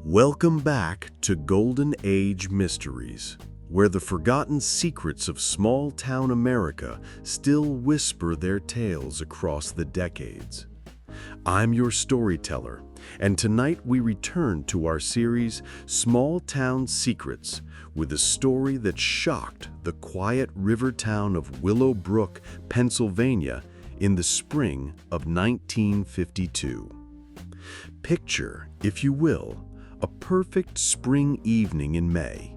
Welcome back to Golden Age Mysteries, where the forgotten secrets of small-town America still whisper their tales across the decades. I'm your storyteller, and tonight we return to our series, Small Town Secrets, with a story that shocked the quiet river town of Willowbrook, Pennsylvania, in the spring of 1952. Picture, if you will, a perfect spring evening in May.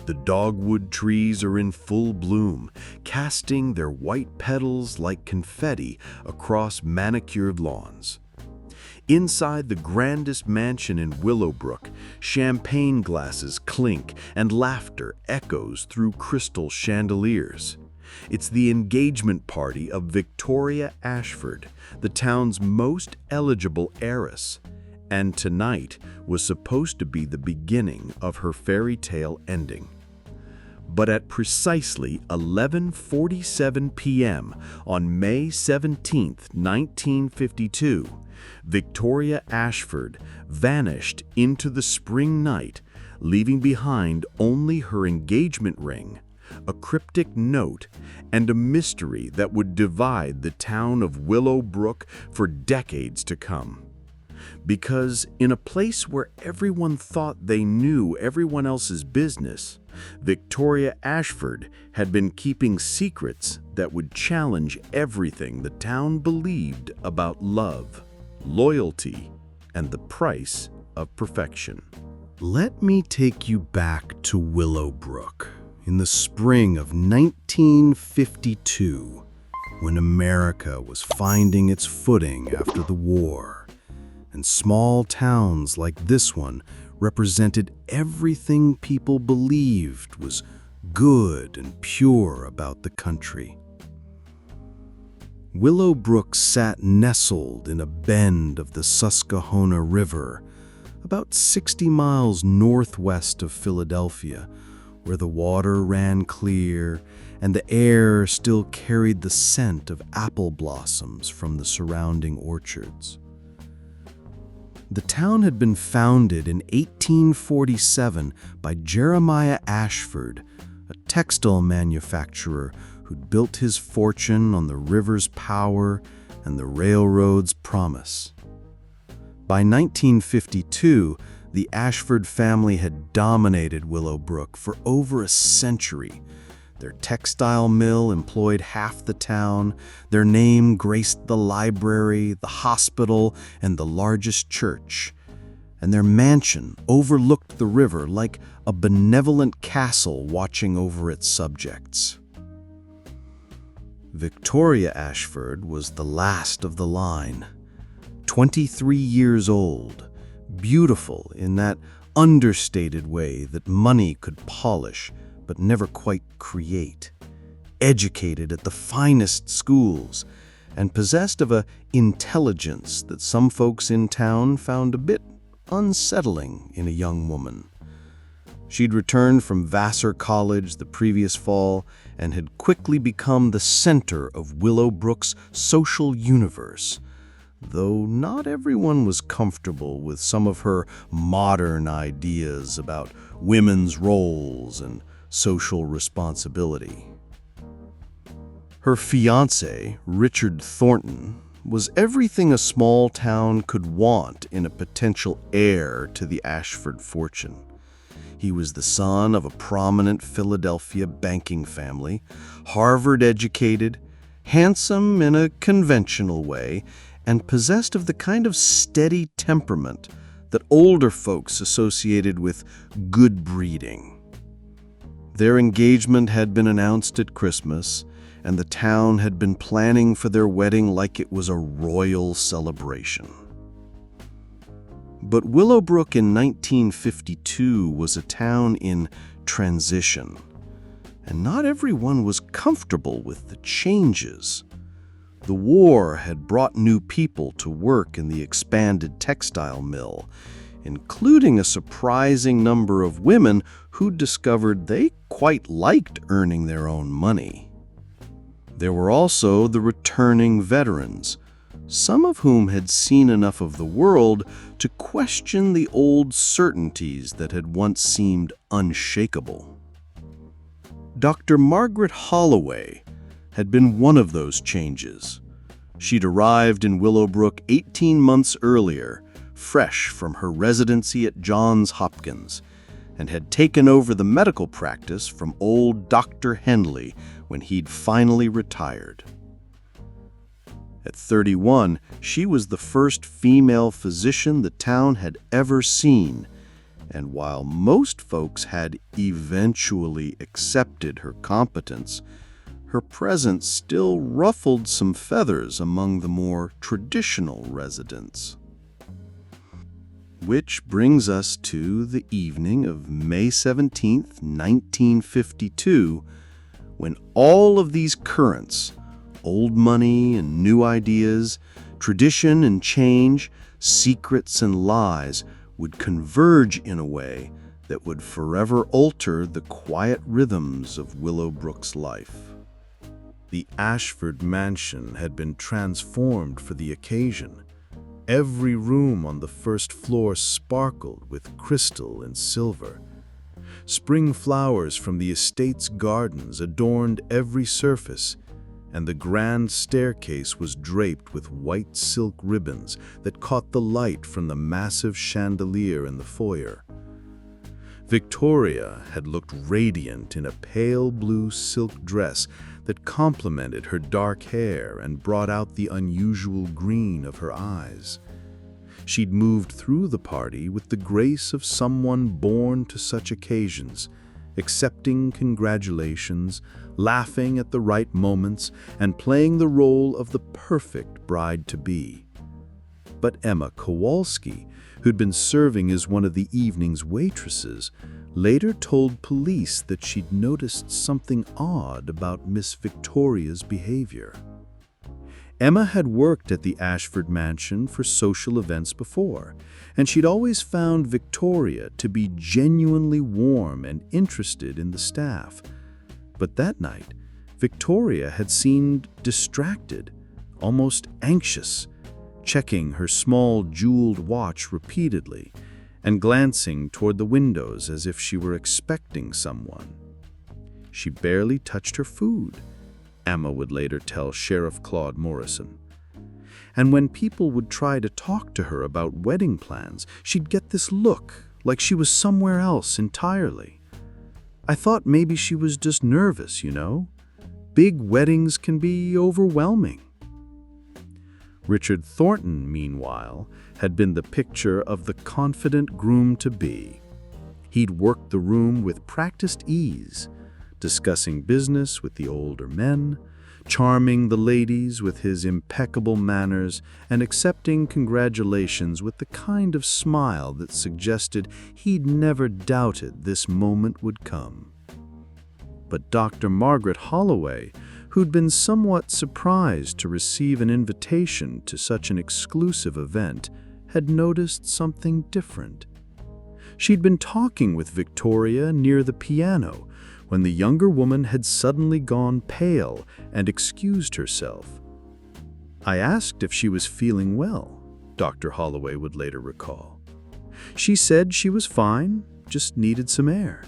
The dogwood trees are in full bloom, casting their white petals like confetti across manicured lawns. Inside the grandest mansion in Willowbrook, champagne glasses clink and laughter echoes through crystal chandeliers. It's the engagement party of Victoria Ashford, the town's most eligible heiress, and tonight was supposed to be the beginning of her fairy tale ending. But at precisely 11:47 p.m. on May 17, 1952, Victoria Ashford vanished into the spring night, leaving behind only her engagement ring, a cryptic note, and a mystery that would divide the town of Willowbrook for decades to come. Because in a place where everyone thought they knew everyone else's business, Victoria Ashford had been keeping secrets that would challenge everything the town believed about love, loyalty, and the price of perfection. Let me take you back to Willowbrook in the spring of 1952, when America was finding its footing after the war. And small towns like this one represented everything people believed was good and pure about the country. Willowbrook sat nestled in a bend of the Susquehanna River, about 60 miles northwest of Philadelphia, where the water ran clear and the air still carried the scent of apple blossoms from the surrounding orchards. The town had been founded in 1847 by Jeremiah Ashford, a textile manufacturer who'd built his fortune on the river's power and the railroad's promise. By 1952, the Ashford family had dominated Willowbrook for over a century. Their textile mill employed half the town, their name graced the library, the hospital, and the largest church, and their mansion overlooked the river like a benevolent castle watching over its subjects. Victoria Ashford was the last of the line, 23 years old, beautiful in that understated way that money could polish but never quite create, educated at the finest schools, and possessed of an intelligence that some folks in town found a bit unsettling in a young woman. She'd returned from Vassar College the previous fall and had quickly become the center of Willowbrook's social universe, though not everyone was comfortable with some of her modern ideas about women's roles and social responsibility. Her fiancé, Richard Thornton, was everything a small town could want in a potential heir to the Ashford fortune. He was the son of a prominent Philadelphia banking family, Harvard-educated, handsome in a conventional way, and possessed of the kind of steady temperament that older folks associated with good breeding. Their engagement had been announced at Christmas, and the town had been planning for their wedding like it was a royal celebration. But Willowbrook in 1952 was a town in transition, and not everyone was comfortable with the changes. The war had brought new people to work in the expanded textile mill, including a surprising number of women who discovered they quite liked earning their own money. There were also the returning veterans, some of whom had seen enough of the world to question the old certainties that had once seemed unshakable. Dr. Margaret Holloway had been one of those changes. She'd arrived in Willowbrook 18 months earlier, fresh from her residency at Johns Hopkins, and had taken over the medical practice from old Dr. Henley when he'd finally retired. At 31, she was the first female physician the town had ever seen, and while most folks had eventually accepted her competence, her presence still ruffled some feathers among the more traditional residents. Which brings us to the evening of May 17th, 1952, when all of these currents, old money and new ideas, tradition and change, secrets and lies, would converge in a way that would forever alter the quiet rhythms of Willowbrook's life. The Ashford mansion had been transformed for the occasion. Every room on the first floor sparkled with crystal and silver. Spring flowers from the estate's gardens adorned every surface, and the grand staircase was draped with white silk ribbons that caught the light from the massive chandelier in the foyer. Victoria had looked radiant in a pale blue silk dress that complemented her dark hair and brought out the unusual green of her eyes. She'd moved through the party with the grace of someone born to such occasions, accepting congratulations, laughing at the right moments, and playing the role of the perfect bride-to-be. But Emma Kowalski, who'd been serving as one of the evening's waitresses, later told police that she'd noticed something odd about Miss Victoria's behavior. Emma had worked at the Ashford mansion for social events before, and she'd always found Victoria to be genuinely warm and interested in the staff. But that night, Victoria had seemed distracted, almost anxious, checking her small jeweled watch repeatedly and glancing toward the windows as if she were expecting someone. She barely touched her food, Emma would later tell Sheriff Claude Morrison. And when people would try to talk to her about wedding plans, she'd get this look, like she was somewhere else entirely. I thought maybe she was just nervous, you know? Big weddings can be overwhelming. Richard Thornton, meanwhile, had been the picture of the confident groom-to-be. He'd worked the room with practiced ease, discussing business with the older men, charming the ladies with his impeccable manners, and accepting congratulations with the kind of smile that suggested he'd never doubted this moment would come. But Dr. Margaret Holloway, who'd been somewhat surprised to receive an invitation to such an exclusive event, had noticed something different. She'd been talking with Victoria near the piano when the younger woman had suddenly gone pale and excused herself. I asked if she was feeling well, Dr. Holloway would later recall. She said she was fine, just needed some air.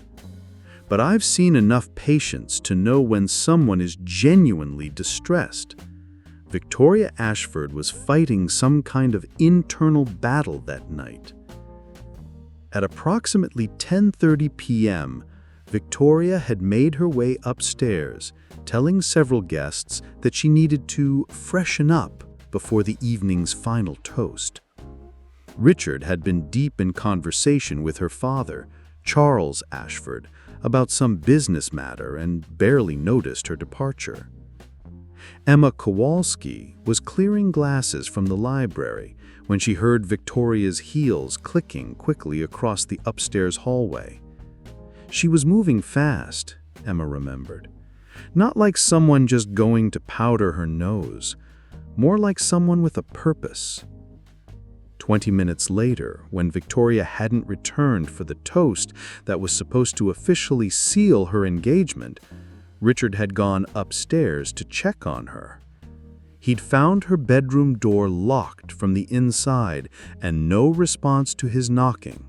But I've seen enough patients to know when someone is genuinely distressed. Victoria Ashford was fighting some kind of internal battle that night. At approximately 10:30 p.m., Victoria had made her way upstairs, telling several guests that she needed to freshen up before the evening's final toast. Richard had been deep in conversation with her father, Charles Ashford, about some business matter and barely noticed her departure. Emma Kowalski was clearing glasses from the library when she heard Victoria's heels clicking quickly across the upstairs hallway. She was moving fast, Emma remembered. Not like someone just going to powder her nose, more like someone with a purpose. 20 minutes later, when Victoria hadn't returned for the toast that was supposed to officially seal her engagement, Richard had gone upstairs to check on her. He'd found her bedroom door locked from the inside and no response to his knocking.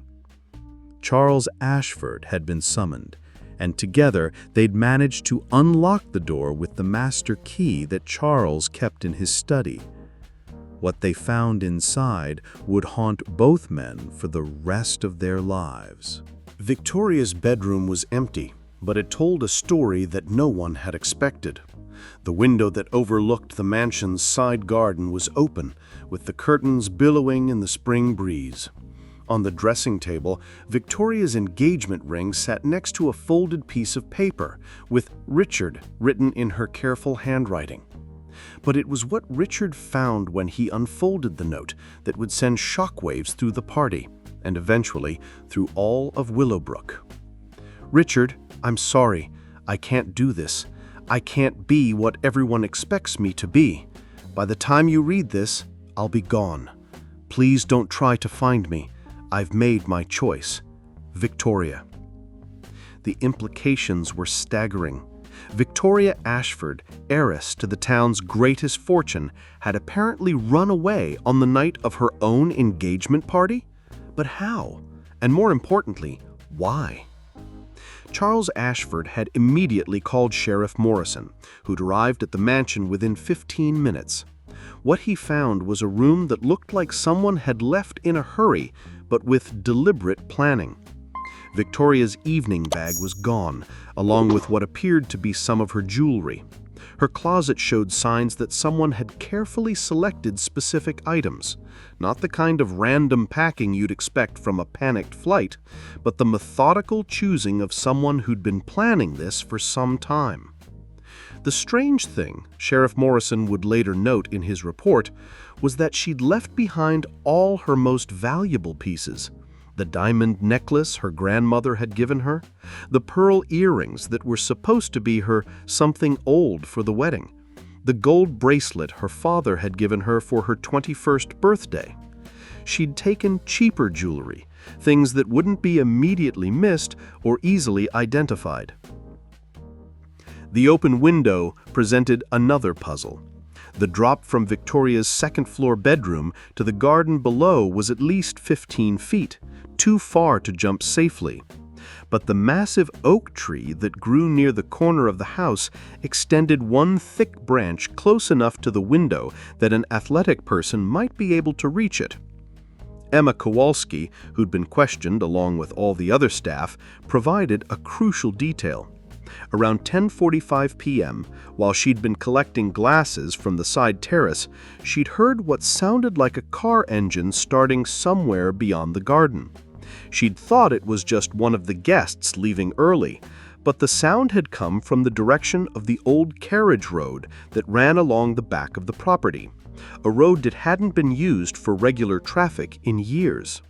Charles Ashford had been summoned, and together they'd managed to unlock the door with the master key that Charles kept in his study. What they found inside would haunt both men for the rest of their lives. Victoria's bedroom was empty, but it told a story that no one had expected. The window that overlooked the mansion's side garden was open, with the curtains billowing in the spring breeze. On the dressing table, Victoria's engagement ring sat next to a folded piece of paper, with Richard written in her careful handwriting. But it was what Richard found when he unfolded the note that would send shockwaves through the party, and eventually through all of Willowbrook. "Richard, I'm sorry. I can't do this. I can't be what everyone expects me to be. By the time you read this, I'll be gone. Please don't try to find me. I've made my choice. Victoria." The implications were staggering. Victoria Ashford, heiress to the town's greatest fortune, had apparently run away on the night of her own engagement party? But how? And more importantly, why? Charles Ashford had immediately called Sheriff Morrison, who'd arrived at the mansion within 15 minutes. What he found was a room that looked like someone had left in a hurry, but with deliberate planning. Victoria's evening bag was gone, along with what appeared to be some of her jewelry. Her closet showed signs that someone had carefully selected specific items, not the kind of random packing you'd expect from a panicked flight, but the methodical choosing of someone who'd been planning this for some time. The strange thing, Sheriff Morrison would later note in his report, was that she'd left behind all her most valuable pieces: the diamond necklace her grandmother had given her, the pearl earrings that were supposed to be her something old for the wedding, the gold bracelet her father had given her for her 21st birthday. She'd taken cheaper jewelry, things that wouldn't be immediately missed or easily identified. The open window presented another puzzle. The drop from Victoria's second-floor bedroom to the garden below was at least 15 feet, too far to jump safely. But the massive oak tree that grew near the corner of the house extended one thick branch close enough to the window that an athletic person might be able to reach it. Emma Kowalski, who'd been questioned along with all the other staff, provided a crucial detail. Around 10:45 p.m., while she'd been collecting glasses from the side terrace, she'd heard what sounded like a car engine starting somewhere beyond the garden. She'd thought it was just one of the guests leaving early, but the sound had come from the direction of the old carriage road that ran along the back of the property, a road that hadn't been used for regular traffic in years.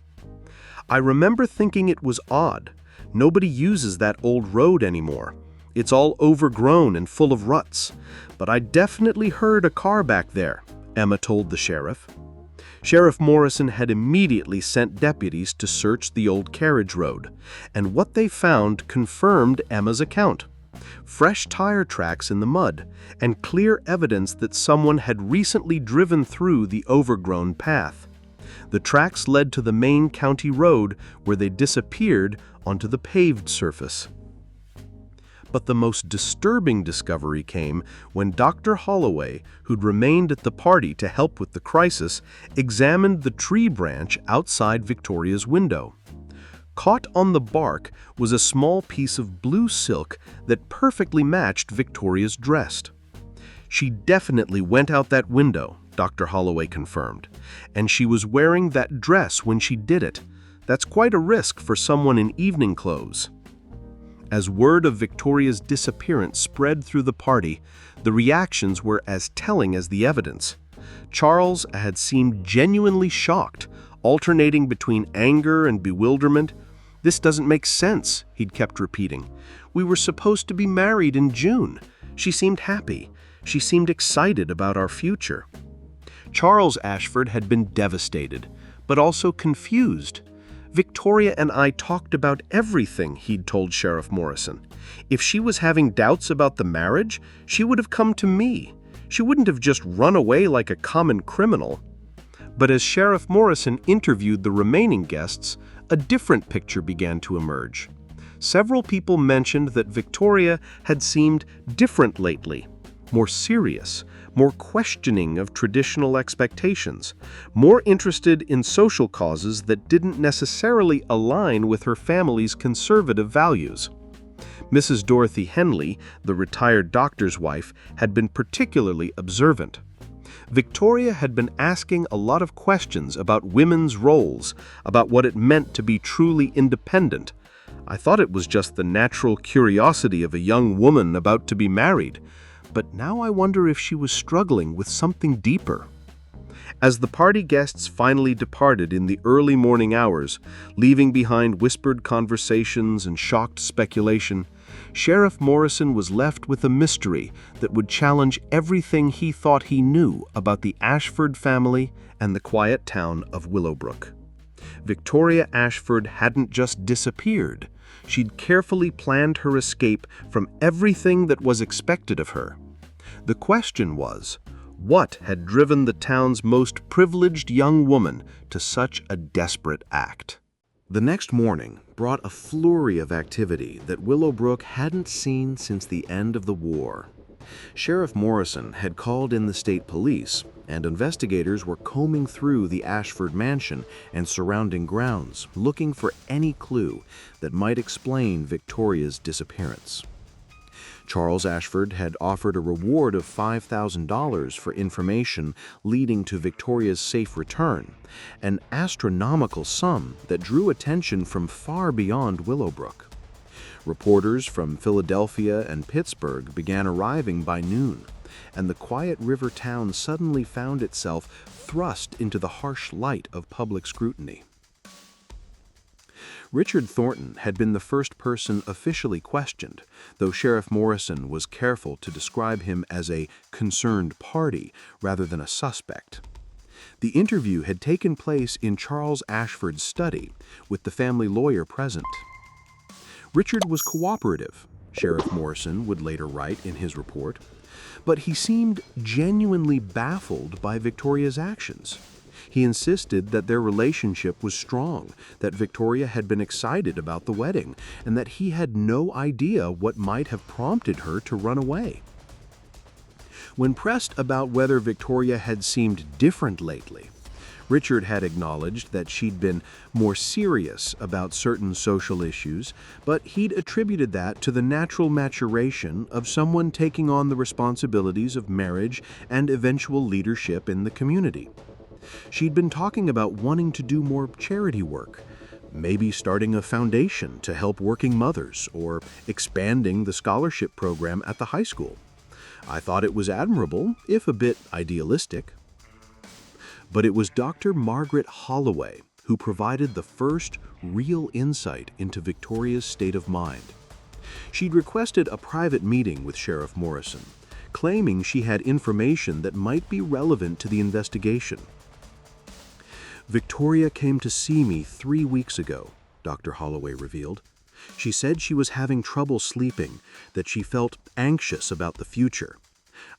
I remember thinking it was odd. Nobody uses that old road anymore. It's all overgrown and full of ruts. But I definitely heard a car back there, Emma told the sheriff. Sheriff Morrison had immediately sent deputies to search the old carriage road, and what they found confirmed Emma's account. Fresh tire tracks in the mud, and clear evidence that someone had recently driven through the overgrown path. The tracks led to the main county road, where they disappeared onto the paved surface. But the most disturbing discovery came when Dr. Holloway, who'd remained at the party to help with the crisis, examined the tree branch outside Victoria's window. Caught on the bark was a small piece of blue silk that perfectly matched Victoria's dress. She definitely went out that window, Dr. Holloway confirmed, and she was wearing that dress when she did it. That's quite a risk for someone in evening clothes. As word of Victoria's disappearance spread through the party, the reactions were as telling as the evidence. Charles had seemed genuinely shocked, alternating between anger and bewilderment. "This doesn't make sense," he'd kept repeating. "We were supposed to be married in June. She seemed happy. She seemed excited about our future." Charles Ashford had been devastated, but also confused. "Victoria and I talked about everything," he'd told Sheriff Morrison. "If she was having doubts about the marriage, she would have come to me. She wouldn't have just run away like a common criminal. But as Sheriff Morrison interviewed the remaining guests, a different picture began to emerge. Several people mentioned that Victoria had seemed different lately, more serious, more questioning of traditional expectations, more interested in social causes that didn't necessarily align with her family's conservative values. Mrs. Dorothy Henley, the retired doctor's wife, had been particularly observant. Victoria had been asking a lot of questions about women's roles, about what it meant to be truly independent. I thought it was just the natural curiosity of a young woman about to be married, but now I wonder if she was struggling with something deeper. As the party guests finally departed in the early morning hours, leaving behind whispered conversations and shocked speculation, Sheriff Morrison was left with a mystery that would challenge everything he thought he knew about the Ashford family and the quiet town of Willowbrook. Victoria Ashford hadn't just disappeared. She'd carefully planned her escape from everything that was expected of her. The question was, what had driven the town's most privileged young woman to such a desperate act? The next morning brought a flurry of activity that Willowbrook hadn't seen since the end of the war. Sheriff Morrison had called in the state police, and investigators were combing through the Ashford mansion and surrounding grounds, looking for any clue that might explain Victoria's disappearance. Charles Ashford had offered a reward of $5,000 for information leading to Victoria's safe return, an astronomical sum that drew attention from far beyond Willowbrook. Reporters from Philadelphia and Pittsburgh began arriving by noon, and the quiet river town suddenly found itself thrust into the harsh light of public scrutiny. Richard Thornton had been the first person officially questioned, though Sheriff Morrison was careful to describe him as a concerned party rather than a suspect. The interview had taken place in Charles Ashford's study, with the family lawyer present. Richard was cooperative, Sheriff Morrison would later write in his report, but he seemed genuinely baffled by Victoria's actions. He insisted that their relationship was strong, that Victoria had been excited about the wedding, and that he had no idea what might have prompted her to run away. When pressed about whether Victoria had seemed different lately, Richard had acknowledged that she'd been more serious about certain social issues, but he'd attributed that to the natural maturation of someone taking on the responsibilities of marriage and eventual leadership in the community. She'd been talking about wanting to do more charity work, maybe starting a foundation to help working mothers, or expanding the scholarship program at the high school. I thought it was admirable, if a bit idealistic. But it was Dr. Margaret Holloway who provided the first real insight into Victoria's state of mind. She'd requested a private meeting with Sheriff Morrison, claiming she had information that might be relevant to the investigation. "Victoria came to see me 3 weeks ago," Dr. Holloway revealed. "She said she was having trouble sleeping, that she felt anxious about the future.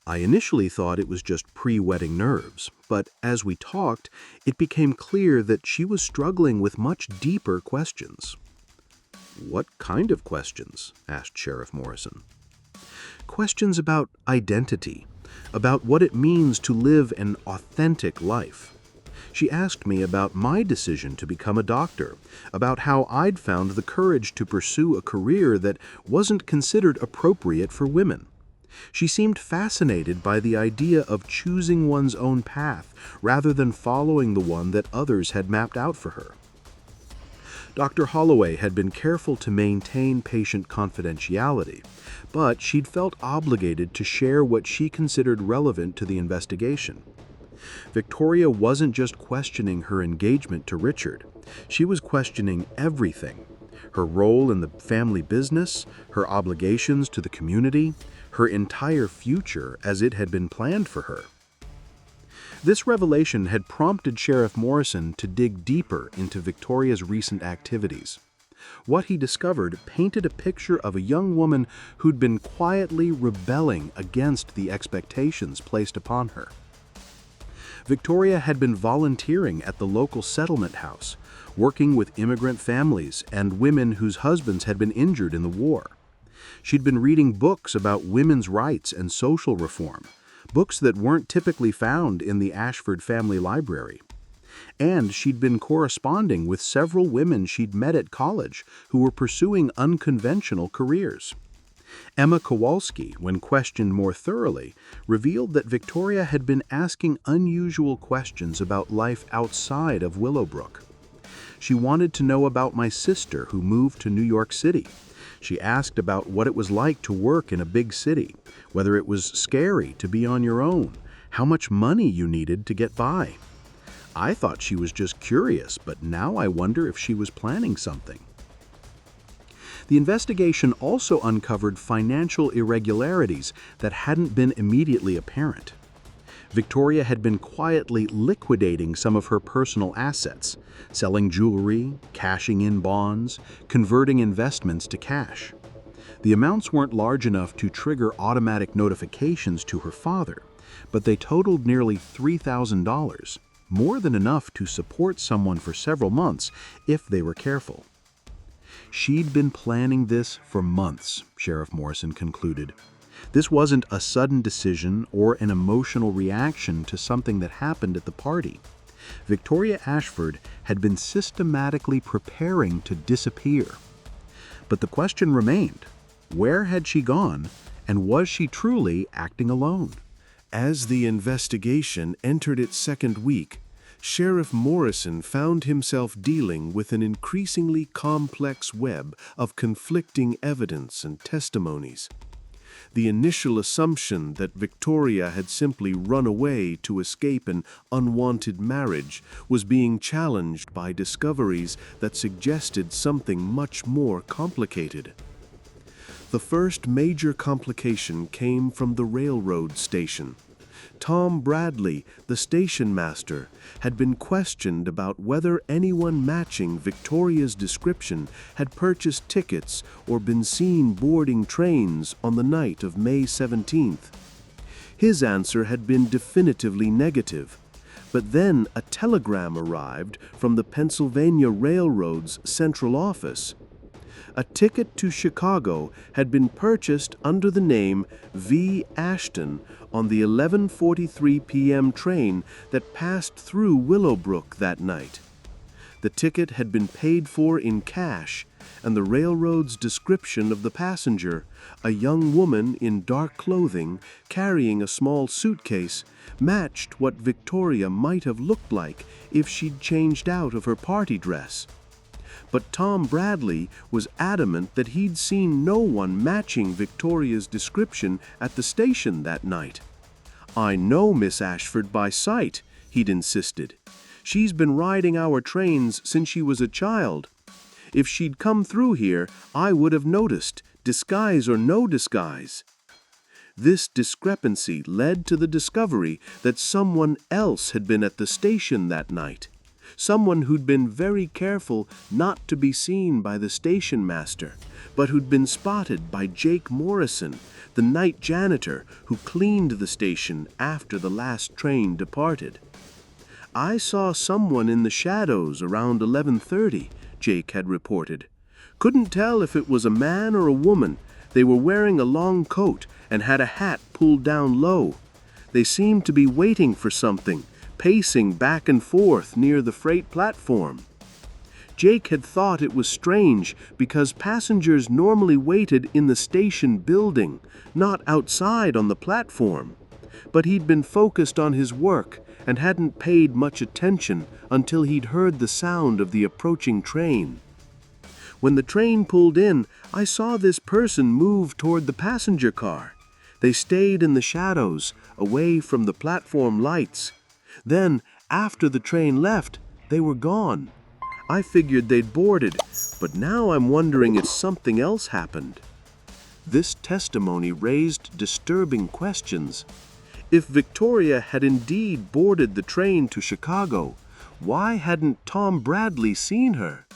I initially thought it was just pre-wedding nerves, but as we talked, it became clear that she was struggling with much deeper questions." "What kind of questions?" asked Sheriff Morrison. "Questions about identity, about what it means to live an authentic life. She asked me about my decision to become a doctor, about how I'd found the courage to pursue a career that wasn't considered appropriate for women. She seemed fascinated by the idea of choosing one's own path rather than following the one that others had mapped out for her." Dr. Holloway had been careful to maintain patient confidentiality, but she'd felt obligated to share what she considered relevant to the investigation. Victoria wasn't just questioning her engagement to Richard. She was questioning everything: her role in the family business, her obligations to the community, her entire future as it had been planned for her. This revelation had prompted Sheriff Morrison to dig deeper into Victoria's recent activities. What he discovered painted a picture of a young woman who'd been quietly rebelling against the expectations placed upon her. Victoria had been volunteering at the local settlement house, working with immigrant families and women whose husbands had been injured in the war. She'd been reading books about women's rights and social reform, books that weren't typically found in the Ashford family library. And she'd been corresponding with several women she'd met at college who were pursuing unconventional careers. Emma Kowalski, when questioned more thoroughly, revealed that Victoria had been asking unusual questions about life outside of Willowbrook. She wanted to know about my sister who moved to New York City. She asked about what it was like to work in a big city, whether it was scary to be on your own, how much money you needed to get by. I thought she was just curious, but now I wonder if she was planning something. The investigation also uncovered financial irregularities that hadn't been immediately apparent. Victoria had been quietly liquidating some of her personal assets, selling jewelry, cashing in bonds, converting investments to cash. The amounts weren't large enough to trigger automatic notifications to her father, but they totaled nearly $3,000, more than enough to support someone for several months if they were careful. She'd been planning this for months, Sheriff Morrison concluded. This wasn't a sudden decision or an emotional reaction to something that happened at the party. Victoria Ashford had been systematically preparing to disappear. But the question remained, where had she gone, and was she truly acting alone? As the investigation entered its second week, Sheriff Morrison found himself dealing with an increasingly complex web of conflicting evidence and testimonies. The initial assumption that Victoria had simply run away to escape an unwanted marriage was being challenged by discoveries that suggested something much more complicated. The first major complication came from the railroad station. Tom Bradley, the station master, had been questioned about whether anyone matching Victoria's description had purchased tickets or been seen boarding trains on the night of May 17th. His answer had been definitively negative, but then a telegram arrived from the Pennsylvania Railroad's central office. A ticket to Chicago had been purchased under the name V. Ashton on the 11:43 p.m. train that passed through Willowbrook that night. The ticket had been paid for in cash, and the railroad's description of the passenger, a young woman in dark clothing carrying a small suitcase, matched what Victoria might have looked like if she'd changed out of her party dress. But Tom Bradley was adamant that he'd seen no one matching Victoria's description at the station that night. "I know Miss Ashford by sight," he'd insisted. "She's been riding our trains since she was a child. If she'd come through here, I would have noticed, disguise or no disguise." This discrepancy led to the discovery that someone else had been at the station that night. Someone who'd been very careful not to be seen by the station master, but who'd been spotted by Jake Morrison, the night janitor who cleaned the station after the last train departed. "I saw someone in the shadows around 11:30, Jake had reported. "Couldn't tell if it was a man or a woman. They were wearing a long coat and had a hat pulled down low. They seemed to be waiting for something, pacing back and forth near the freight platform." Jake had thought it was strange because passengers normally waited in the station building, not outside on the platform. But he'd been focused on his work and hadn't paid much attention until he'd heard the sound of the approaching train. "When the train pulled in, I saw this person move toward the passenger car. They stayed in the shadows, away from the platform lights. Then, after the train left, they were gone. I figured they'd boarded, but now I'm wondering if something else happened." This testimony raised disturbing questions. If Victoria had indeed boarded the train to Chicago, why hadn't Tom Bradley seen her?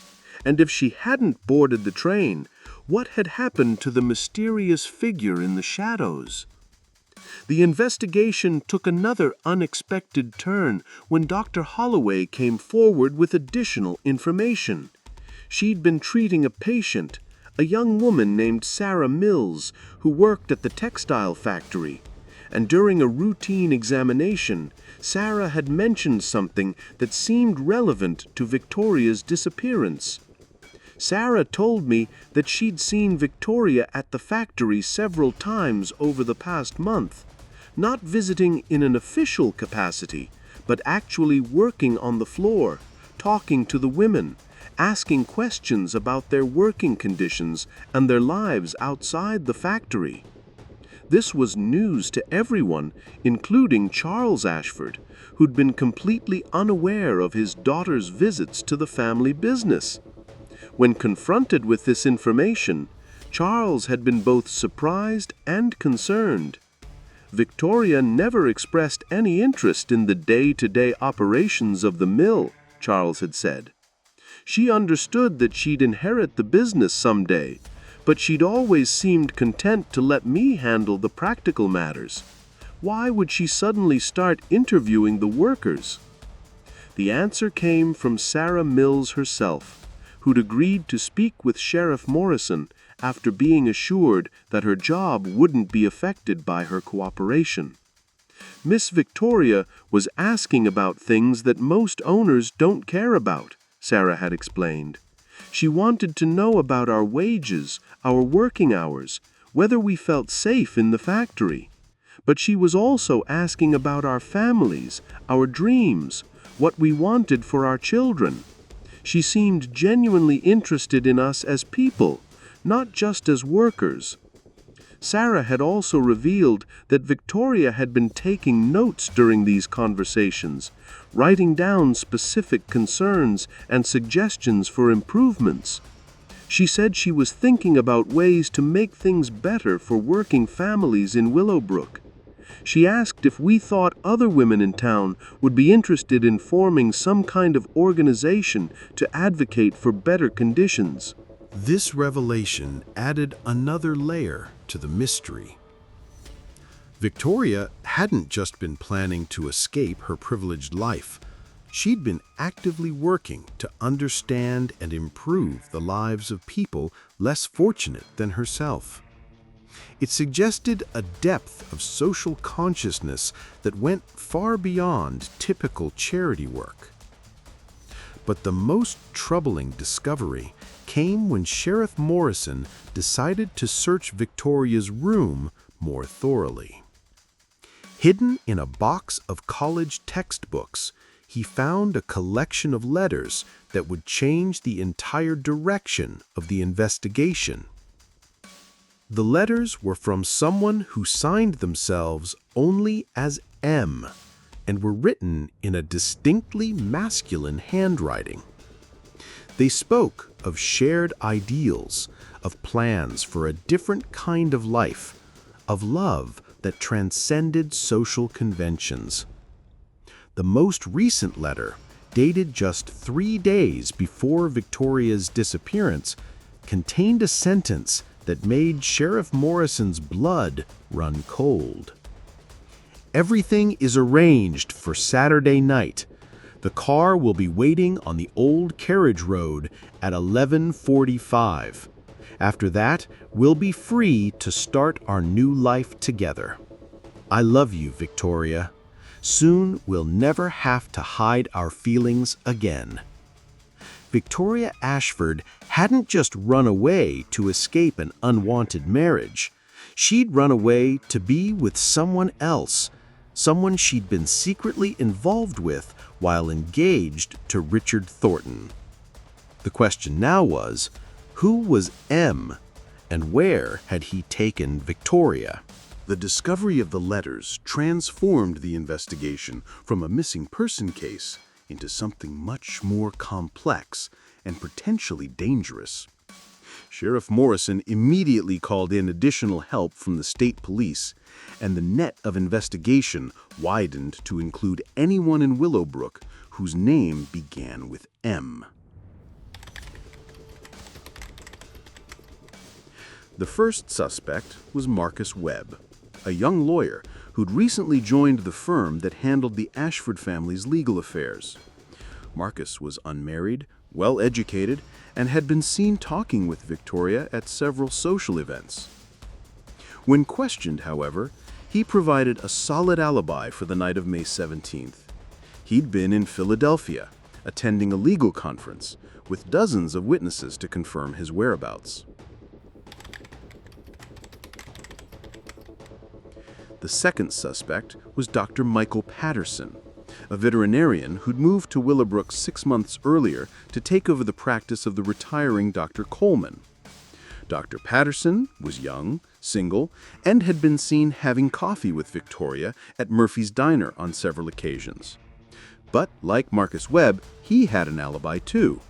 And if she hadn't boarded the train, what had happened to the mysterious figure in the shadows? The investigation took another unexpected turn when Dr. Holloway came forward with additional information. She'd been treating a patient, a young woman named Sarah Mills, who worked at the textile factory. And during a routine examination, Sarah had mentioned something that seemed relevant to Victoria's disappearance. Sarah told me that she'd seen Victoria at the factory several times over the past month, not visiting in an official capacity, but actually working on the floor, talking to the women, asking questions about their working conditions and their lives outside the factory. This was news to everyone, including Charles Ashford, who'd been completely unaware of his daughter's visits to the family business. When confronted with this information, Charles had been both surprised and concerned. Victoria never expressed any interest in the day-to-day operations of the mill, Charles had said. She understood that she'd inherit the business someday, but she'd always seemed content to let me handle the practical matters. Why would she suddenly start interviewing the workers? The answer came from Sarah Mills herself, who'd agreed to speak with Sheriff Morrison after being assured that her job wouldn't be affected by her cooperation. Miss Victoria was asking about things that most owners don't care about, Sarah had explained. She wanted to know about our wages, our working hours, whether we felt safe in the factory. But she was also asking about our families, our dreams, what we wanted for our children. She seemed genuinely interested in us as people, not just as workers. Sarah had also revealed that Victoria had been taking notes during these conversations, writing down specific concerns and suggestions for improvements. She said she was thinking about ways to make things better for working families in Willowbrook. She asked if we thought other women in town would be interested in forming some kind of organization to advocate for better conditions. This revelation added another layer to the mystery. Victoria hadn't just been planning to escape her privileged life. She'd been actively working to understand and improve the lives of people less fortunate than herself. It suggested a depth of social consciousness that went far beyond typical charity work. But the most troubling discovery came when Sheriff Morrison decided to search Victoria's room more thoroughly. Hidden in a box of college textbooks, he found a collection of letters that would change the entire direction of the investigation. The letters were from someone who signed themselves only as M and were written in a distinctly masculine handwriting. They spoke of shared ideals, of plans for a different kind of life, of love that transcended social conventions. The most recent letter, dated just 3 days before Victoria's disappearance, contained a sentence that made Sheriff Morrison's blood run cold. "Everything is arranged for Saturday night. The car will be waiting on the old carriage road at 11:45. After that, we'll be free to start our new life together. I love you, Victoria. Soon we'll never have to hide our feelings again." Victoria Ashford hadn't just run away to escape an unwanted marriage. She'd run away to be with someone else, someone she'd been secretly involved with while engaged to Richard Thornton. The question now was, who was M, and where had he taken Victoria? The discovery of the letters transformed the investigation from a missing person case into something much more complex and potentially dangerous. Sheriff Morrison immediately called in additional help from the state police, and the net of investigation widened to include anyone in Willowbrook whose name began with M. The first suspect was Marcus Webb, a young lawyer who'd recently joined the firm that handled the Ashford family's legal affairs. Marcus was unmarried, well-educated, and had been seen talking with Victoria at several social events. When questioned, however, he provided a solid alibi for the night of May 17th. He'd been in Philadelphia, attending a legal conference, with dozens of witnesses to confirm his whereabouts. The second suspect was Dr. Michael Patterson, a veterinarian who'd moved to Willowbrook 6 months earlier to take over the practice of the retiring Dr. Coleman. Dr. Patterson was young, single, and had been seen having coffee with Victoria at Murphy's Diner on several occasions. But, like Marcus Webb, he had an alibi too.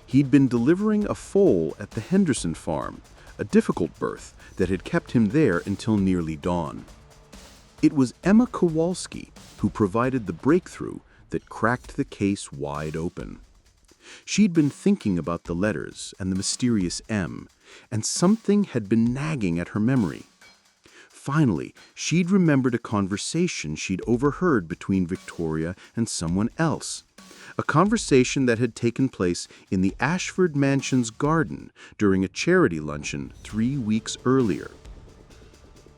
He'd been delivering a foal at the Henderson farm, a difficult birth that had kept him there until nearly dawn. It was Emma Kowalski who provided the breakthrough that cracked the case wide open. She'd been thinking about the letters and the mysterious M, and something had been nagging at her memory. Finally, she'd remembered a conversation she'd overheard between Victoria and someone else, a conversation that had taken place in the Ashford Mansion's garden during a charity luncheon 3 weeks earlier.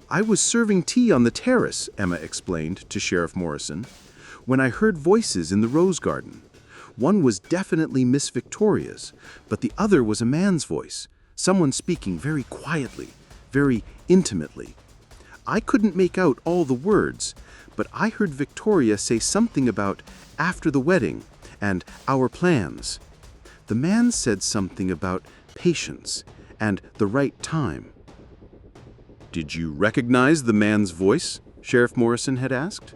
"I was serving tea on the terrace," Emma explained to Sheriff Morrison, "when I heard voices in the rose garden. One was definitely Miss Victoria's, but the other was a man's voice, someone speaking very quietly, very intimately. I couldn't make out all the words, but I heard Victoria say something about after the wedding and our plans. The man said something about patience and the right time." "Did you recognize the man's voice?" Sheriff Morrison had asked.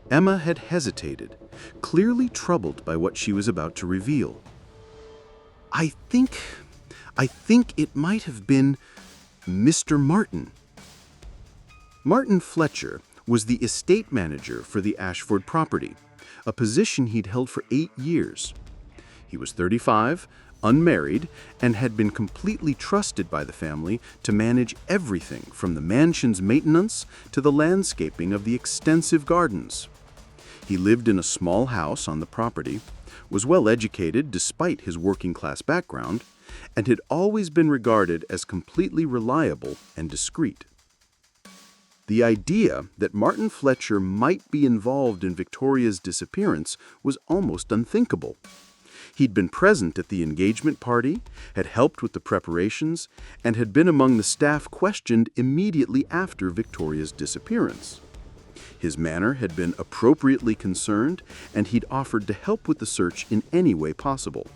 Emma had hesitated, clearly troubled by what she was about to reveal. I think it might have been Mr. Martin." Martin Fletcher was the estate manager for the Ashford property, a position he'd held for 8 years. He was 35, unmarried, and had been completely trusted by the family to manage everything from the mansion's maintenance to the landscaping of the extensive gardens. He lived in a small house on the property, was well educated despite his working-class background, and had always been regarded as completely reliable and discreet. The idea that Martin Fletcher might be involved in Victoria's disappearance was almost unthinkable. He'd been present at the engagement party, had helped with the preparations, and had been among the staff questioned immediately after Victoria's disappearance. His manner had been appropriately concerned, and he'd offered to help with the search in any way possible.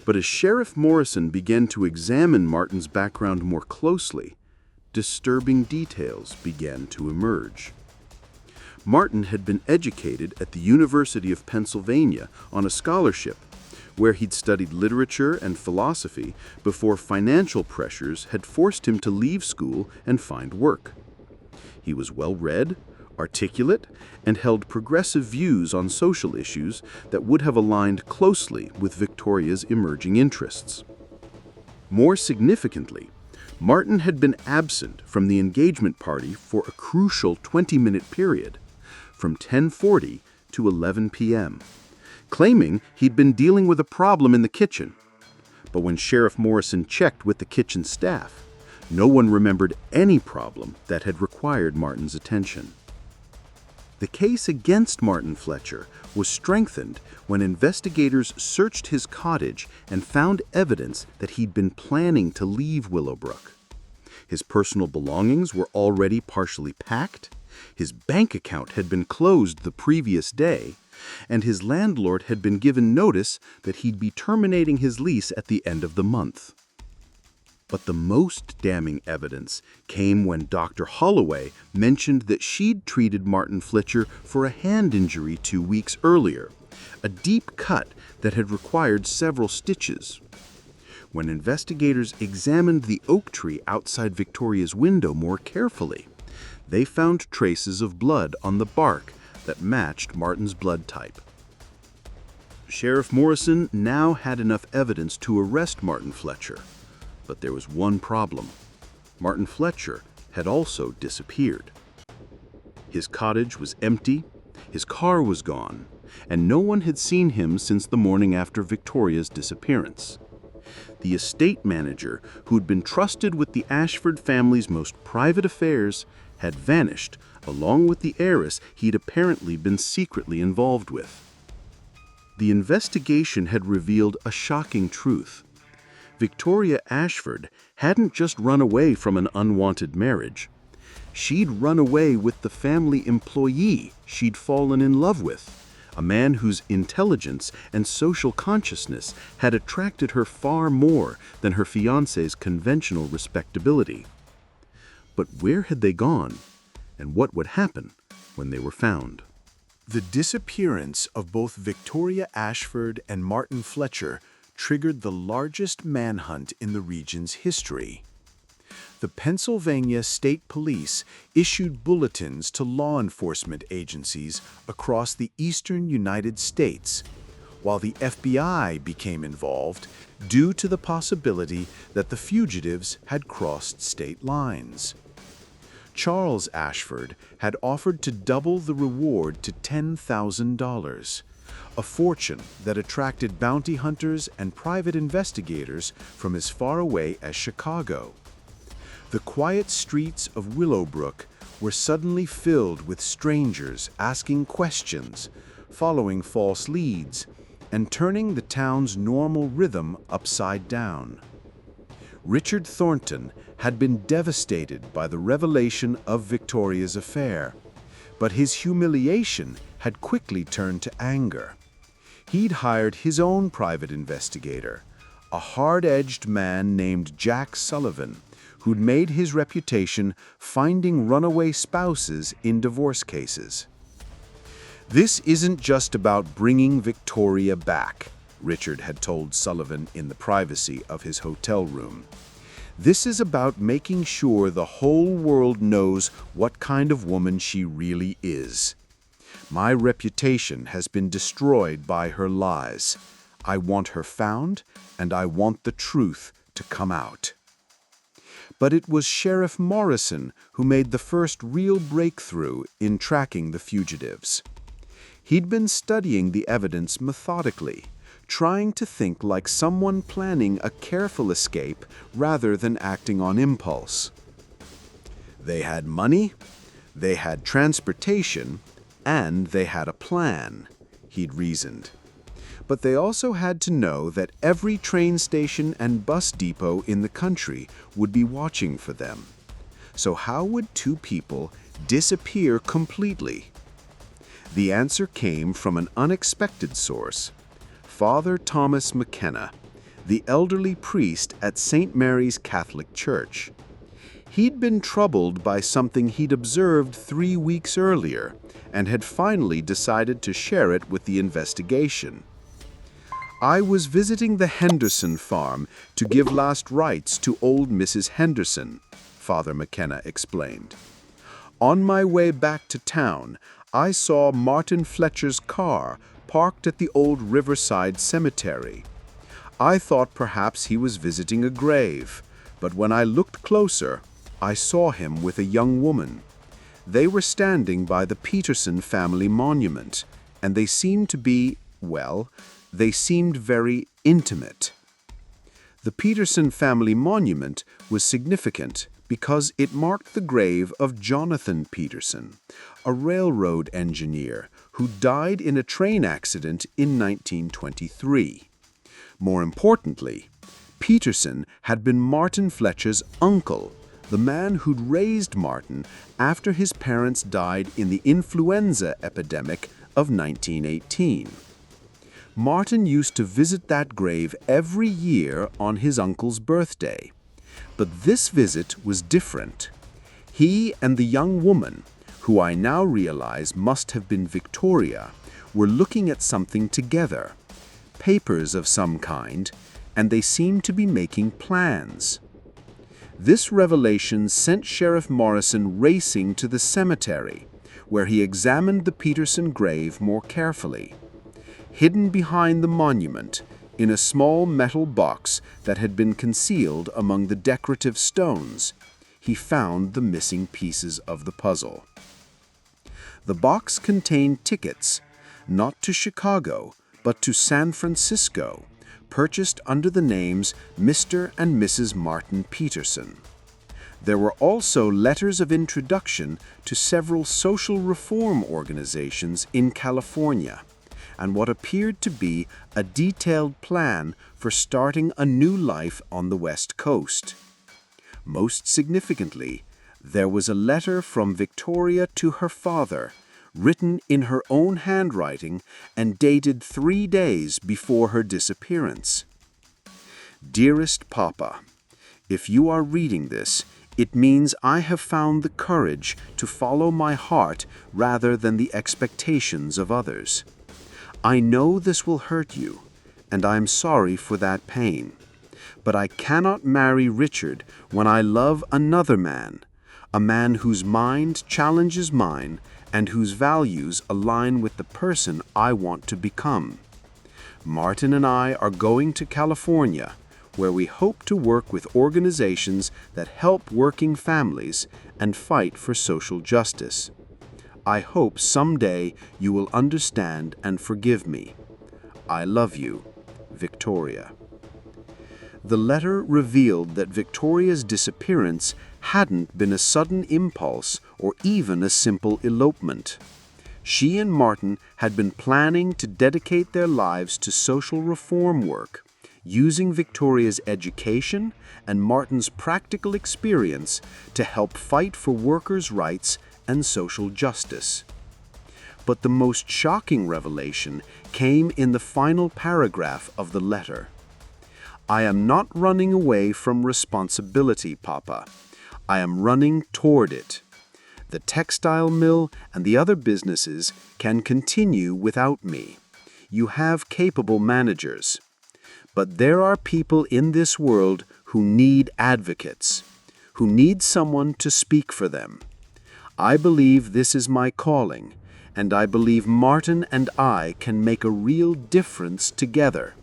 But as Sheriff Morrison began to examine Martin's background more closely, disturbing details began to emerge. Martin had been educated at the University of Pennsylvania on a scholarship, where he'd studied literature and philosophy before financial pressures had forced him to leave school and find work. He was well-read, articulate, and held progressive views on social issues that would have aligned closely with Victoria's emerging interests. More significantly, Martin had been absent from the engagement party for a crucial 20-minute period, from 10:40 to 11 p.m., claiming he'd been dealing with a problem in the kitchen. But when Sheriff Morrison checked with the kitchen staff, no one remembered any problem that had required Martin's attention. The case against Martin Fletcher was strengthened when investigators searched his cottage and found evidence that he'd been planning to leave Willowbrook. His personal belongings were already partially packed, his bank account had been closed the previous day, and his landlord had been given notice that he'd be terminating his lease at the end of the month. But the most damning evidence came when Dr. Holloway mentioned that she'd treated Martin Fletcher for a hand injury 2 weeks earlier, a deep cut that had required several stitches. When investigators examined the oak tree outside Victoria's window more carefully, they found traces of blood on the bark that matched Martin's blood type. Sheriff Morrison now had enough evidence to arrest Martin Fletcher, But there was one problem. Martin Fletcher had also disappeared. His cottage was empty, his car was gone, and no one had seen him since the morning after Victoria's disappearance. The estate manager, who'd been trusted with the Ashford family's most private affairs, had vanished, along with the heiress he'd apparently been secretly involved with. The investigation had revealed a shocking truth. Victoria Ashford hadn't just run away from an unwanted marriage. She'd run away with the family employee she'd fallen in love with, a man whose intelligence and social consciousness had attracted her far more than her fiancé's conventional respectability. But where had they gone, and what would happen when they were found? The disappearance of both Victoria Ashford and Martin Fletcher triggered the largest manhunt in the region's history. The Pennsylvania State Police issued bulletins to law enforcement agencies across the eastern United States, while the FBI became involved due to the possibility that the fugitives had crossed state lines. Charles Ashford had offered to double the reward to $10,000, a fortune that attracted bounty hunters and private investigators from as far away as Chicago. The quiet streets of Willowbrook were suddenly filled with strangers asking questions, following false leads, and turning the town's normal rhythm upside down. Richard Thornton had been devastated by the revelation of Victoria's affair, but his humiliation had quickly turned to anger. He'd hired his own private investigator, a hard-edged man named Jack Sullivan, who'd made his reputation finding runaway spouses in divorce cases. "This isn't just about bringing Victoria back," Richard had told Sullivan in the privacy of his hotel room. "This is about making sure the whole world knows what kind of woman she really is. My reputation has been destroyed by her lies. I want her found, and I want the truth to come out." But it was Sheriff Morrison who made the first real breakthrough in tracking the fugitives. He'd been studying the evidence methodically, trying to think like someone planning a careful escape rather than acting on impulse. They had money, they had transportation, and they had a plan, he'd reasoned. But they also had to know that every train station and bus depot in the country would be watching for them. So how would two people disappear completely? The answer came from an unexpected source: Father Thomas McKenna, the elderly priest at St. Mary's Catholic Church. He'd been troubled by something he'd observed 3 weeks earlier and had finally decided to share it with the investigation. "I was visiting the Henderson farm to give last rites to old Mrs. Henderson," Father McKenna explained. "On my way back to town, I saw Martin Fletcher's car parked at the old Riverside Cemetery. I thought perhaps he was visiting a grave, but when I looked closer, I saw him with a young woman. They were standing by the Peterson family monument, and they seemed to be, well, they seemed very intimate." The Peterson family monument was significant because it marked the grave of Jonathan Peterson, a railroad engineer who died in a train accident in 1923. More importantly, Peterson had been Martin Fletcher's uncle, the man who'd raised Martin after his parents died in the influenza epidemic of 1918. Martin used to visit that grave every year on his uncle's birthday. But this visit was different. He and the young woman, who I now realize must have been Victoria, were looking at something together, papers of some kind, and they seemed to be making plans. This revelation sent Sheriff Morrison racing to the cemetery, where he examined the Peterson grave more carefully. Hidden behind the monument, in a small metal box that had been concealed among the decorative stones, he found the missing pieces of the puzzle. The box contained tickets, not to Chicago, but to San Francisco, purchased under the names Mr. and Mrs. Martin Peterson. There were also letters of introduction to several social reform organizations in California, and what appeared to be a detailed plan for starting a new life on the West Coast. Most significantly, there was a letter from Victoria to her father, written in her own handwriting and dated 3 days before her disappearance. Dearest Papa, if you are reading this, it means I have found the courage to follow my heart rather than the expectations of others. I know this will hurt you, and I am sorry for that pain. But I cannot marry Richard when I love another man, a man whose mind challenges mine and whose values align with the person I want to become. Martin and I are going to California, where we hope to work with organizations that help working families and fight for social justice. I hope someday you will understand and forgive me. I love you, Victoria. The letter revealed that Victoria's disappearance hadn't been a sudden impulse or even a simple elopement. She and Martin had been planning to dedicate their lives to social reform work, using Victoria's education and Martin's practical experience to help fight for workers' rights and social justice. But the most shocking revelation came in the final paragraph of the letter. I am not running away from responsibility, Papa. I am running toward it. The textile mill and the other businesses can continue without me. You have capable managers. But there are people in this world who need advocates, who need someone to speak for them. I believe this is my calling, and I believe Martin and I can make a real difference together.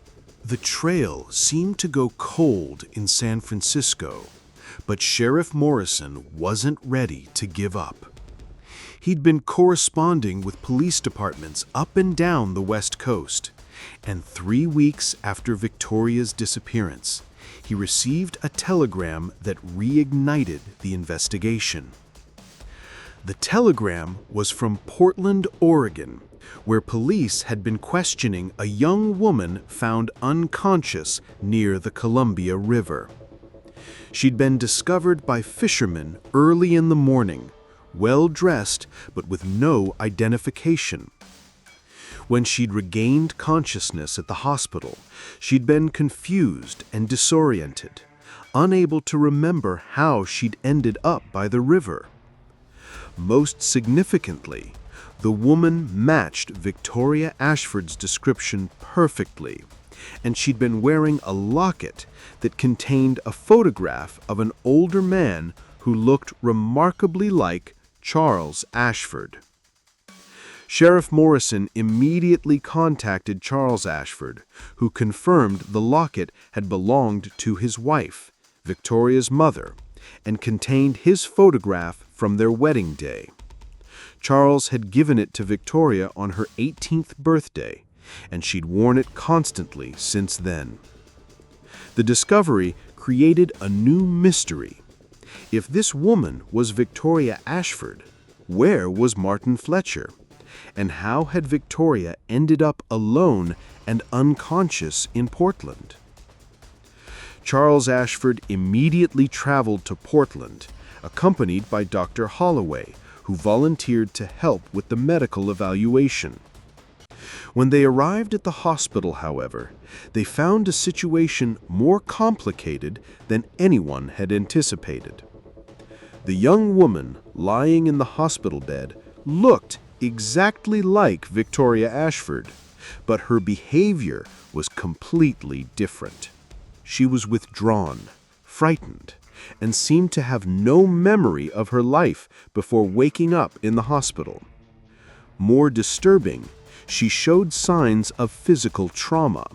The trail seemed to go cold in San Francisco, but Sheriff Morrison wasn't ready to give up. He'd been corresponding with police departments up and down the West Coast, and 3 weeks after Victoria's disappearance, he received a telegram that reignited the investigation. The telegram was from Portland, Oregon, where police had been questioning a young woman found unconscious near the Columbia River. She'd been discovered by fishermen early in the morning, well-dressed but with no identification. When she'd regained consciousness at the hospital, she'd been confused and disoriented, unable to remember how she'd ended up by the river. Most significantly, the woman matched Victoria Ashford's description perfectly, and she'd been wearing a locket that contained a photograph of an older man who looked remarkably like Charles Ashford. Sheriff Morrison immediately contacted Charles Ashford, who confirmed the locket had belonged to his wife, Victoria's mother, and contained his photograph from their wedding day. Charles had given it to Victoria on her 18th birthday, and she'd worn it constantly since then. The discovery created a new mystery. If this woman was Victoria Ashford, where was Martin Fletcher? And how had Victoria ended up alone and unconscious in Portland? Charles Ashford immediately traveled to Portland, accompanied by Dr. Holloway, who volunteered to help with the medical evaluation. When they arrived at the hospital, however, they found a situation more complicated than anyone had anticipated. The young woman lying in the hospital bed looked exactly like Victoria Ashford, but her behavior was completely different. She was withdrawn, frightened, and seemed to have no memory of her life before waking up in the hospital. More disturbing, she showed signs of physical trauma.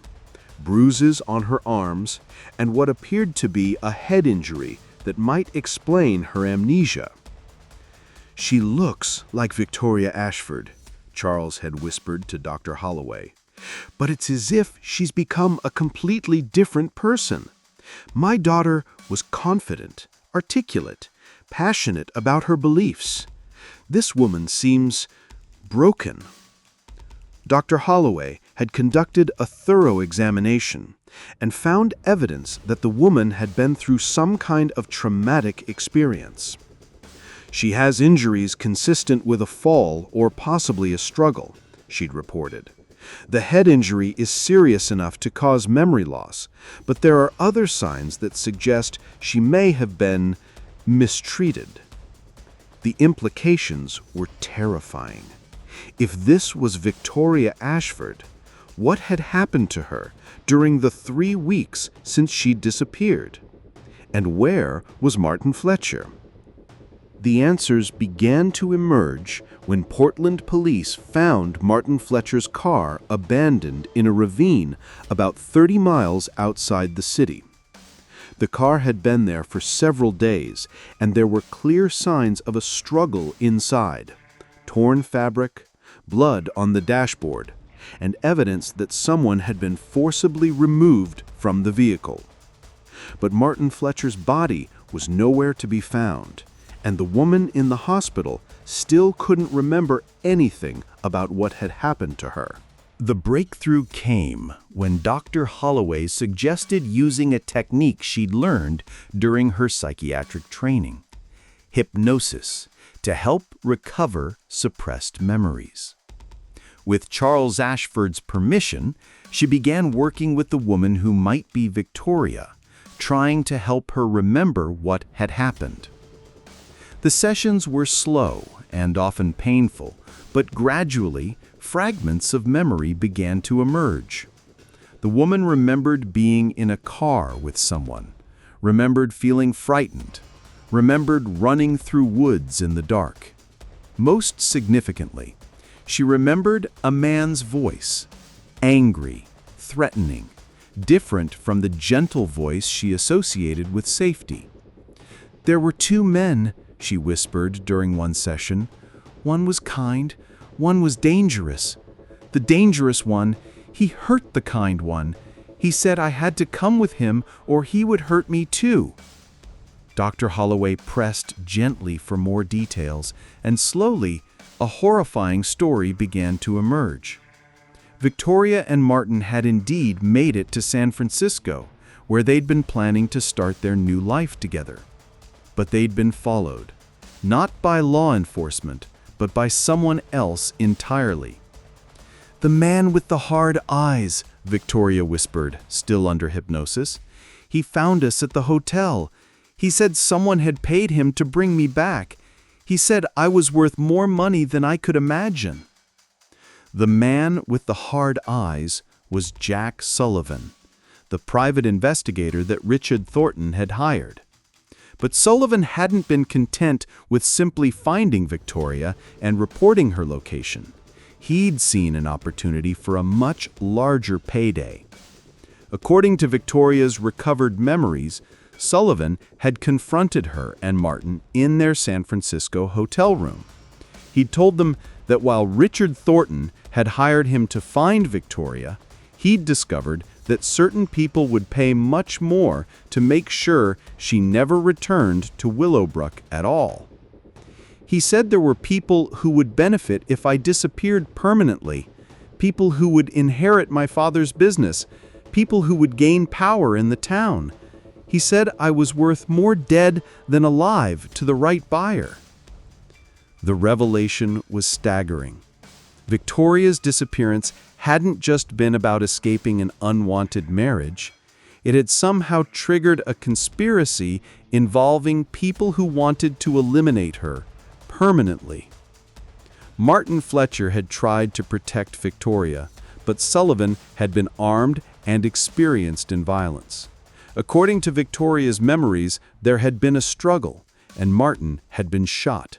bruises on her arms, and what appeared to be a head injury that might explain her amnesia. "She looks like Victoria Ashford," Charles had whispered to Dr. Holloway. "But it's as if she's become a completely different person. My daughter was confident, articulate, passionate about her beliefs. This woman seems broken." Dr. Holloway had conducted a thorough examination and found evidence that the woman had been through some kind of traumatic experience. "She has injuries consistent with a fall or possibly a struggle," she'd reported. "The head injury is serious enough to cause memory loss, but there are other signs that suggest she may have been mistreated." The implications were terrifying. If this was Victoria Ashford, what had happened to her during the 3 weeks since she'd disappeared? And where was Martin Fletcher? The answers began to emerge when Portland police found Martin Fletcher's car abandoned in a ravine about 30 miles outside the city. The car had been there for several days, and there were clear signs of a struggle inside: torn fabric, blood on the dashboard, and evidence that someone had been forcibly removed from the vehicle. But Martin Fletcher's body was nowhere to be found, and the woman in the hospital still couldn't remember anything about what had happened to her. The breakthrough came when Dr. Holloway suggested using a technique she'd learned during her psychiatric training: hypnosis, to help recover suppressed memories. With Charles Ashford's permission, she began working with the woman who might be Victoria, trying to help her remember what had happened. The sessions were slow and often painful, but gradually, fragments of memory began to emerge. The woman remembered being in a car with someone, remembered feeling frightened, remembered running through woods in the dark. Most significantly, she remembered a man's voice, angry, threatening, different from the gentle voice she associated with safety. "There were 2 men," she whispered during one session. "One was kind, one was dangerous. The dangerous one, he hurt the kind one. He said I had to come with him or he would hurt me too." Dr. Holloway pressed gently for more details, and slowly, a horrifying story began to emerge. Victoria and Martin had indeed made it to San Francisco, where they'd been planning to start their new life together. But they'd been followed, not by law enforcement, but by someone else entirely. "The man with the hard eyes," Victoria whispered, still under hypnosis. "He found us at the hotel. He said someone had paid him to bring me back. He said I was worth more money than I could imagine." The man with the hard eyes was Jack Sullivan, the private investigator that Richard Thornton had hired. But Sullivan hadn't been content with simply finding Victoria and reporting her location. He'd seen an opportunity for a much larger payday. According to Victoria's recovered memories, Sullivan had confronted her and Martin in their San Francisco hotel room. He'd told them that while Richard Thornton had hired him to find Victoria, he'd discovered that certain people would pay much more to make sure she never returned to Willowbrook at all. He said there were people who would benefit if I disappeared permanently, people who would inherit my father's business, people who would gain power in the town. He said I was worth more dead than alive to the right buyer. The revelation was staggering. Victoria's disappearance hadn't just been about escaping an unwanted marriage. It had somehow triggered a conspiracy involving people who wanted to eliminate her permanently. Martin Fletcher had tried to protect Victoria, but Sullivan had been armed and experienced in violence. According to Victoria's memories, there had been a struggle, and Martin had been shot.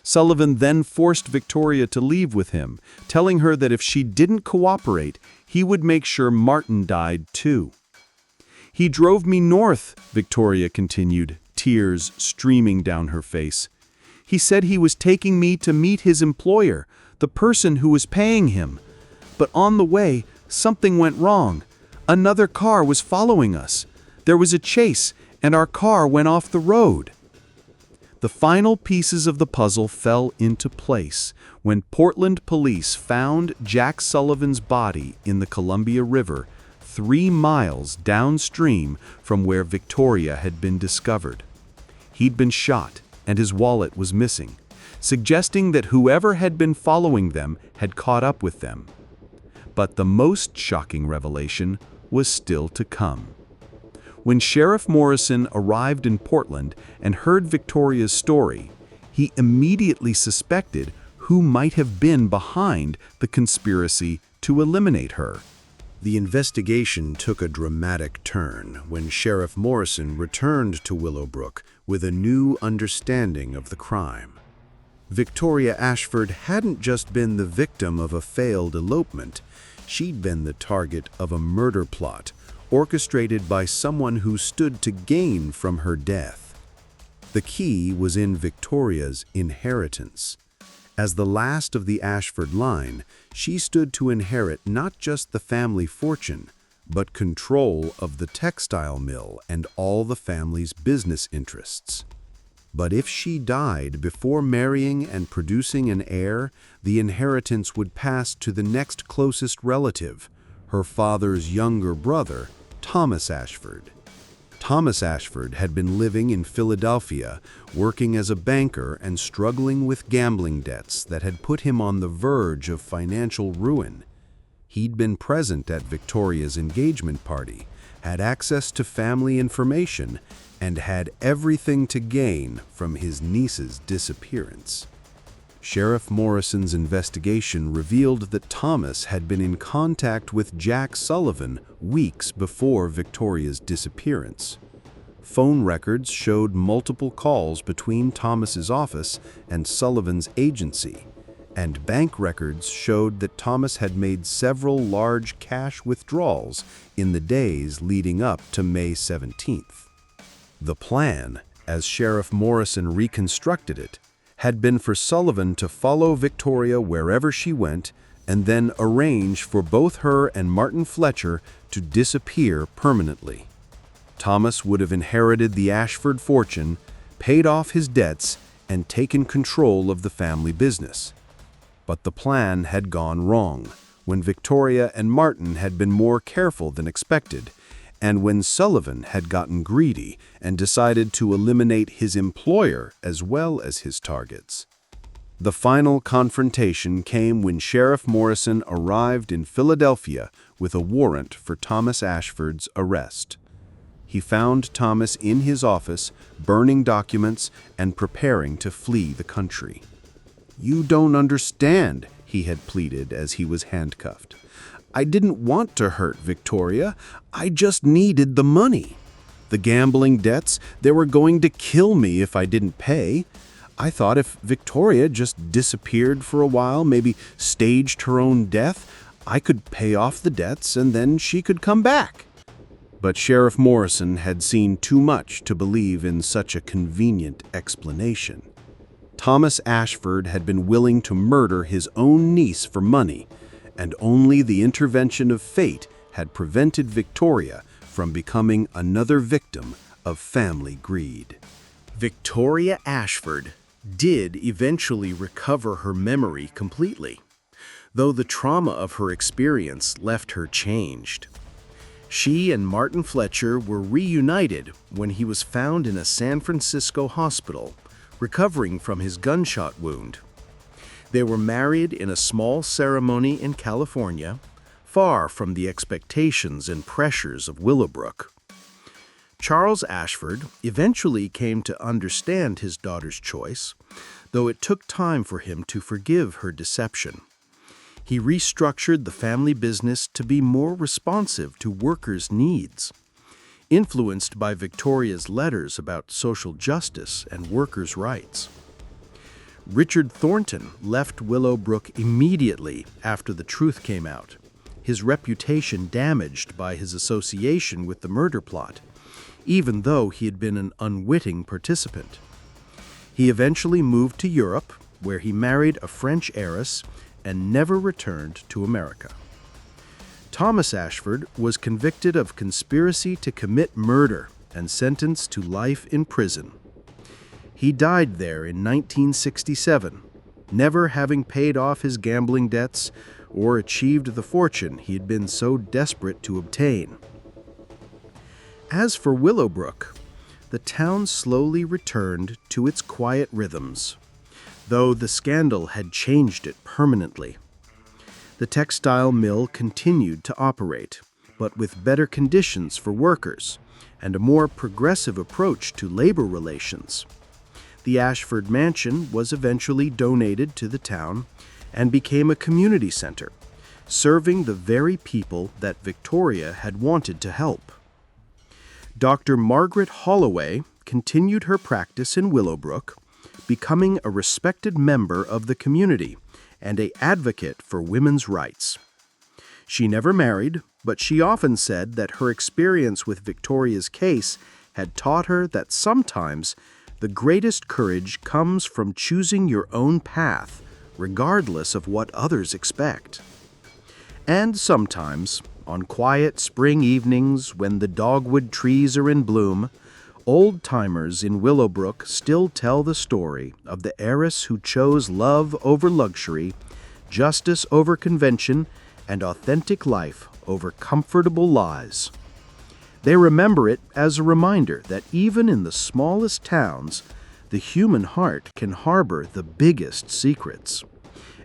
Sullivan then forced Victoria to leave with him, telling her that if she didn't cooperate, he would make sure Martin died too. "He drove me north," Victoria continued, tears streaming down her face. "He said he was taking me to meet his employer, the person who was paying him. But on the way, something went wrong. Another car was following us. There was a chase, and our car went off the road." The final pieces of the puzzle fell into place when Portland police found Jack Sullivan's body in the Columbia River, 3 miles downstream from where Victoria had been discovered. He'd been shot, and his wallet was missing, suggesting that whoever had been following them had caught up with them. But the most shocking revelation was still to come. When Sheriff Morrison arrived in Portland and heard Victoria's story, he immediately suspected who might have been behind the conspiracy to eliminate her. The investigation took a dramatic turn when Sheriff Morrison returned to Willowbrook with a new understanding of the crime. Victoria Ashford hadn't just been the victim of a failed elopement, she'd been the target of a murder plot orchestrated by someone who stood to gain from her death. The key was in Victoria's inheritance. As the last of the Ashford line, she stood to inherit not just the family fortune, but control of the textile mill and all the family's business interests. But if she died before marrying and producing an heir, the inheritance would pass to the next closest relative, her father's younger brother, Thomas Ashford. Thomas Ashford had been living in Philadelphia, working as a banker and struggling with gambling debts that had put him on the verge of financial ruin. He'd been present at Victoria's engagement party, had access to family information, and had everything to gain from his niece's disappearance. Sheriff Morrison's investigation revealed that Thomas had been in contact with Jack Sullivan weeks before Victoria's disappearance. Phone records showed multiple calls between Thomas's office and Sullivan's agency, and bank records showed that Thomas had made several large cash withdrawals in the days leading up to May 17th. The plan, as Sheriff Morrison reconstructed it, had been for Sullivan to follow Victoria wherever she went and then arrange for both her and Martin Fletcher to disappear permanently. Thomas would have inherited the Ashford fortune, paid off his debts, and taken control of the family business. But the plan had gone wrong when Victoria and Martin had been more careful than expected, and when Sullivan had gotten greedy and decided to eliminate his employer as well as his targets. The final confrontation came when Sheriff Morrison arrived in Philadelphia with a warrant for Thomas Ashford's arrest. He found Thomas in his office, burning documents and preparing to flee the country. "You don't understand," he had pleaded as he was handcuffed. "I didn't want to hurt Victoria. I just needed the money. The gambling debts, they were going to kill me if I didn't pay. I thought if Victoria just disappeared for a while, maybe staged her own death, I could pay off the debts and then she could come back." But Sheriff Morrison had seen too much to believe in such a convenient explanation. Thomas Ashford had been willing to murder his own niece for money, and only the intervention of fate had prevented Victoria from becoming another victim of family greed. Victoria Ashford did eventually recover her memory completely, though the trauma of her experience left her changed. She and Martin Fletcher were reunited when he was found in a San Francisco hospital, recovering from his gunshot wound. They were married in a small ceremony in California, far from the expectations and pressures of Willowbrook. Charles Ashford eventually came to understand his daughter's choice, though it took time for him to forgive her deception. He restructured the family business to be more responsive to workers' needs. Influenced by Victoria's letters about social justice and workers' rights. Richard Thornton left Willowbrook immediately after the truth came out, his reputation damaged by his association with the murder plot, even though he had been an unwitting participant. He eventually moved to Europe, where he married a French heiress and never returned to America. Thomas Ashford was convicted of conspiracy to commit murder and sentenced to life in prison. He died there in 1967, never having paid off his gambling debts or achieved the fortune he had been so desperate to obtain. As for Willowbrook, the town slowly returned to its quiet rhythms, though the scandal had changed it permanently. The textile mill continued to operate, but with better conditions for workers and a more progressive approach to labor relations. The Ashford mansion was eventually donated to the town and became a community center, serving the very people that Victoria had wanted to help. Dr. Margaret Holloway continued her practice in Willowbrook, becoming a respected member of the community and an advocate for women's rights. She never married, but she often said that her experience with Victoria's case had taught her that sometimes the greatest courage comes from choosing your own path, regardless of what others expect. And sometimes, on quiet spring evenings when the dogwood trees are in bloom, old-timers in Willowbrook still tell the story of the heiress who chose love over luxury, justice over convention, and authentic life over comfortable lies. They remember it as a reminder that even in the smallest towns, the human heart can harbor the biggest secrets,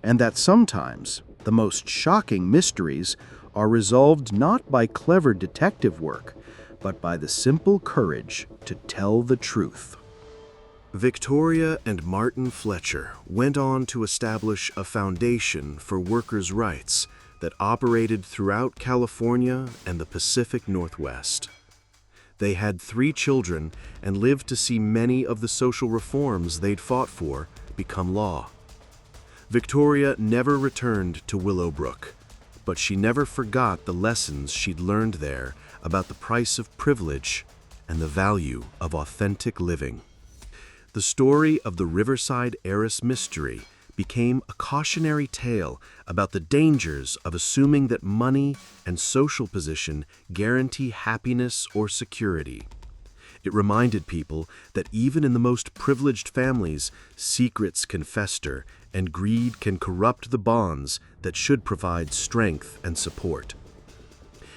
and that sometimes the most shocking mysteries are resolved not by clever detective work, but by the simple courage to tell the truth. Victoria and Martin Fletcher went on to establish a foundation for workers' rights that operated throughout California and the Pacific Northwest. They had 3 children and lived to see many of the social reforms they'd fought for become law. Victoria never returned to Willowbrook, but she never forgot the lessons she'd learned there about the price of privilege and the value of authentic living. The story of the Riverside Heiress mystery became a cautionary tale about the dangers of assuming that money and social position guarantee happiness or security. It reminded people that even in the most privileged families, secrets can fester and greed can corrupt the bonds that should provide strength and support.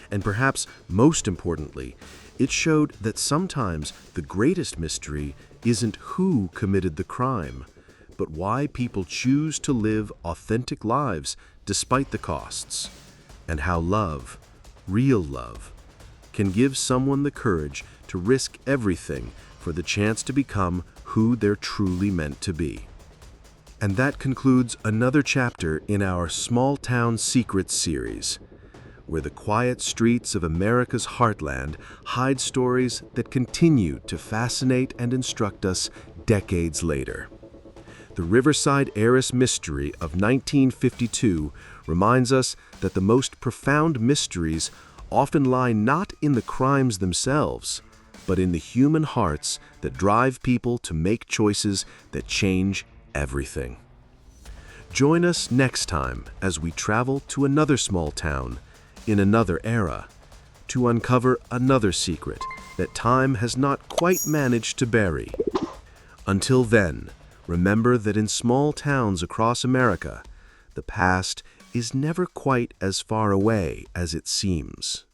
And perhaps most importantly, it showed that sometimes the greatest mystery isn't who committed the crime, but why people choose to live authentic lives despite the costs, and how love, real love, can give someone the courage to risk everything for the chance to become who they're truly meant to be. And that concludes another chapter in our Small Town Secrets series, where the quiet streets of America's heartland hide stories that continue to fascinate and instruct us decades later. The Riverside Heiress mystery of 1952 reminds us that the most profound mysteries often lie not in the crimes themselves, but in the human hearts that drive people to make choices that change everything. Join us next time as we travel to another small town in another era to uncover another secret that time has not quite managed to bury. Until then, remember that in small towns across America, the past is never quite as far away as it seems.